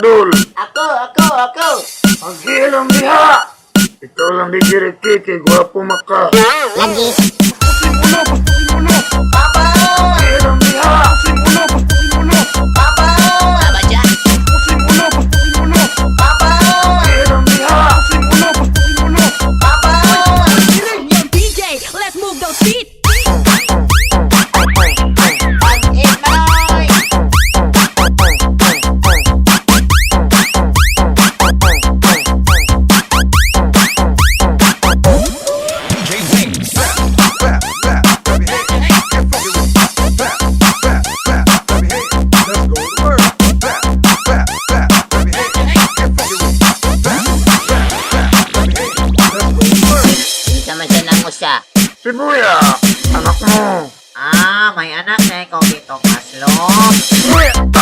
Dol? Ako. Ang hilang diha! Ito lang di Ricky, kay gwapo maka. Lagi. Papa! Ang hilang diha! Papa! Baba dyan. Papa! Ang hilang diha! Papa! Yo, DJ, let's move those feet. Pag-hit Manoy. Isa man siya ng usa. Si Buya, anak mo. May anak na ikaw dito, Maslo. Buya!